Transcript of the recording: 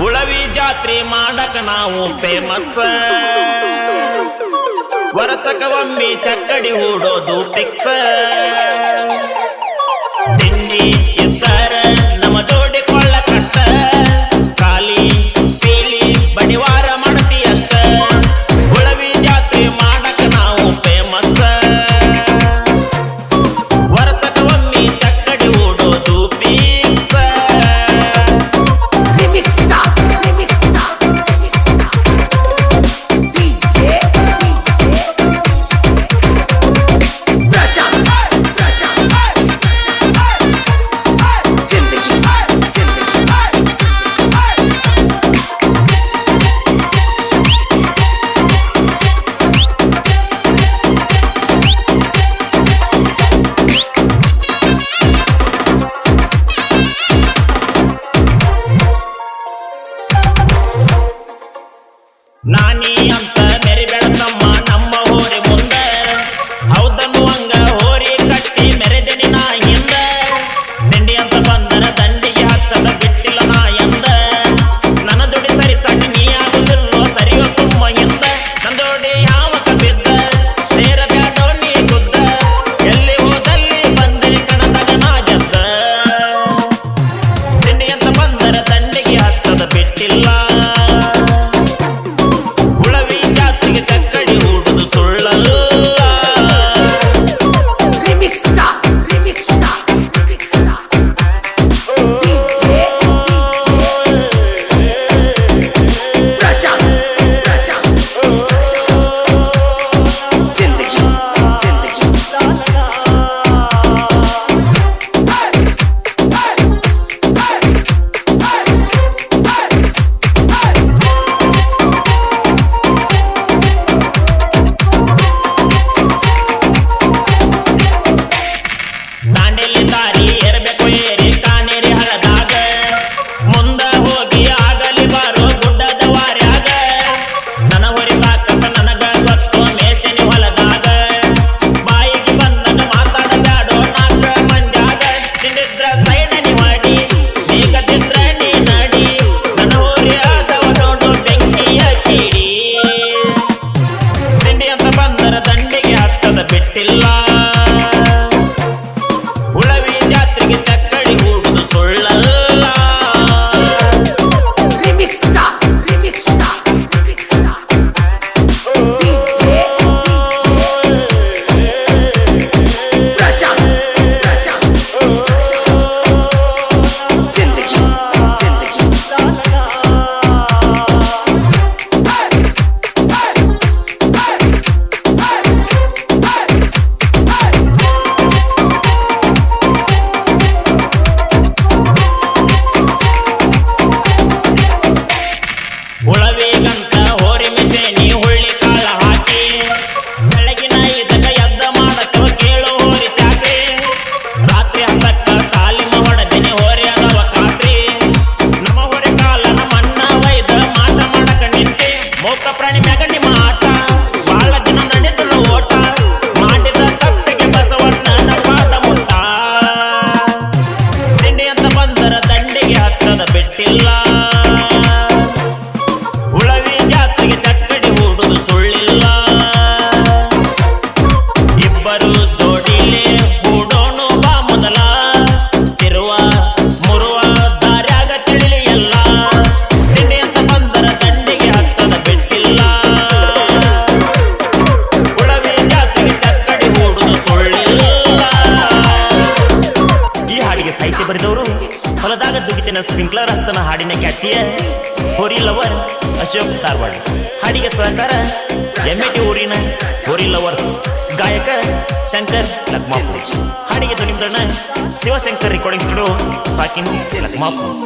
ಉಳವಿ ಜಾತ್ರೆ ಮಾಡಕ ನಾವು ಫೇಮಸ್. ವರ್ಷಕ ಒಮ್ಮೆ ಚಕ್ಕಡಿ ಹೂಡೋದು ಫಿಕ್ಸ್. ತಿಂಡಿ ಇದ್ದರ ನಮ್ಮ ಜೋಡಿ ಕೊಳ್ಳ ಕಟ್ಟ, ಖಾಲಿ ಪೀಲಿ ಬಡಿವಾರ ಮಾಡ್ತಿ ಅಷ್ಟ. ಉಳವಿ ಜಾತ್ರೆ ಮಾಡಕ ನಾವು ಫೇಮಸ್. ವರ್ಷಕ ಒಮ್ಮೆ ಚಕ್ಕಡಿ ಹೂಡೋದು ಫಿಕ್ಸ್. ನಾನಿ ಅಂತ ಮೆರಿಬೇಡ ತಮ್ಮ ನಮ್ಮ ಹೋರಿ ಮುಂದ, ಹೌದನ್ನು ಹಂಗ ಹೋರಿ ಕಟ್ಟಿ ಮೆರೆದೆನಿ ನಾ ಹಿಂದ. ದಿಂಡಿ ಅಂತ ಬಂದರ ದಂಡಿಗೆ ಹಚ್ಚದ ಬಿಟ್ಟಿಲ್ಲ ನಾ ಎಂದ. ನನ್ನ ಜೋಡಿ ಸರಿ ಸಾಟಿ ನೀ ಆಗುದಿಲ್ಲೋ ಸರಿಯೋ ಸುಮ್ಮ ಹಿಂದ. ನನ್ನ ಜೋಡಿ ಯಾವಕ ಬಿದ್ದ ಸೇರ ಬ್ಯಾಡೋ ನೀ ಗುದ್ದ, ಎಲ್ಲಿ ಹೋದಲ್ಲಿ ಬಂದೆ ಕಣದಾಗ ನಾ ಗೆದ್ದ. ದಿಂಡಿ ಅಂತ ಬಂದರ ದಂಡಿಗೆ ಹಚ್ಚದ ಬಿಟ್ಟಿಲ್ಲ, ಚಕ್ಕಡಿ ಹೂಡುದು ಸುಳ್ಳಲ್ಲ. ದಾಂಡೇಲಿ ದಾರಿ ಏರಬೇಕು ಏರಿ ಕಾನೇರಿ ಹಳದಾಗ, ಮುಂದ ಹೋಗಿ ಆಗಲಿ ಬಾರೋ ಗುಡ್ಡದ ವಾರ್ಯಾಗ. ನನ್ನ ಹೊರಿ ತಾಕತ್ತ ನನಗ ಗೊತ್ತು ಮೇಸಿನಿ ಹೊಲದಾಗ, ಬಾಯಿಗೆ ಬಂದಾಗ ಮಾತಾಡಬ್ಯಾಡೋ ನಾಲ್ಕ ಮಂದ್ಯಾಗ. ತಿಂದಿದ್ರ ಸೈಡ ನೀ ಮಾಡಿ ಬೇಕತ್ತಿದ್ರ ನೀ ನಡಿ, ನನ್ನ ಹೋರಿ ಆದವ ನೋಡು ಬೆಂಕಿಯ ಕಿಡಿ. ತಿಂಡಿ ಅಂತ ಬಂದರ ದಂಡಿಗೆ ಹಚ್ಚದ ಬಿಟ್ಟಿಲ್ಲ, ಉಳವಿ ಜಾತ್ರೆಗೆ ಚಕ್ಕಡಿ ಹೂಡುದು ಸುಳ್ಳಲ್ಲ. ಉಳವಿಗಂತ ಹೋರಿ ಮೆಸೆ ನೀ ಹುಳ್ಳಿ ಕಾಳ ಹಾಕಿ, ಬೆಳಗಿನ ಇದಕ್ಕ ಎದ್ದ ಮಾಡಕ ಕೇಳು ಹೋರಿ ಚಾಕ್ರಿ. ರಾತ್ರಿ ಹತ್ತಕ್ಕ ಕಾಲಿನ ಹೊಡೆದಿನಿ ಹೋರಿ ಅದವ ಕಾತ್ರಿ. ನಮ್ಮ ಹೊರಿ ಕಾಲನ ಮಣ್ಣ ವೈದ ಮಾಟ ಮಾಡಕ ನಿಂತಿ, ಮೂಕ ಪ್ರಾಣಿ ಮ್ಯಾಗ ನಿಮ್ಮ ಆಟ. ಬಾಳ ದಿನ ನಡೆದಳು ಓಟ, ಮಾಡಿದ ತಪ್ಪಿಗೆ ಬಸವಣ್ಣನ ಪಾದ ಮುಟ್ಟ. ತಿಂಡಿ ಅಂತ ಬಂದರ ದಂಡಿಗೆ ಹಚ್ಚದ ಬಿಟ್ಟಿಲ್ಲ, ಉಳವಿ ಜಾತ್ರೆಗೆ ಚಕ್ಕಡಿ ಹೂಡುದು ಸುಳ್ಳಿಲ್ಲ. ಇಬ್ಬರು ಜೋಡಿಲೆ ಹೂಡೋನು ಬಾ ಮೊದಲ, ತಿರುವ ಮುರುವ ದಾರ್ಯಾಗ ತಿಳಿಲಿ ಎಲ್ಲ. ತಿಂಡಿ ಅಂತ ಬಂದರ ದಂಡಿಗೆ ಹಚ್ಚದ ಬಿಟ್ಟಿಲ್ಲ, ಉಳವಿ ಜಾತ್ರೆಗೆ ಚಕ್ಕಡಿ ಹೂಡುದು ಸುಳ್ಳಿಲ್ಲ. ಈ ಹಾಡಿಗೆ ಸಾಹಿತ್ಯ ಬರೆದವರು ಹೊಲದಾಗ ದುಗಿತಿನ ಸ್ಪ್ರಿಂಕ್ಲರ್ ಹಸ್ತನ ಹಾಡಿನ ಖ್ಯಾತಿಯ ಹೋರಿ ಲವರ್ ಅಶೋಕ್ ಧಾರವಾಡ. ಹಾಡಿಗೆ ಸಹಕಾರ ಎಮ್ಮೆಟಿ ಊರಿನ ಹೋರಿ ಲವರ್ಸ್ ಗಾಯಕ ಶಂಕರ್ ಲಕ್ಮಾಪುರ್. ಹಾಡಿಗೆ ಧ್ವನಿ ಮುದ್ರಣ ಶಿವಶಂಕರ್ ರೆಕಾರ್ಡಿಂಗ್ ಸ್ಟುಡಿಯೋ ಸಾಕಿನ್ ಲಕ್ಮಾಪುರ್.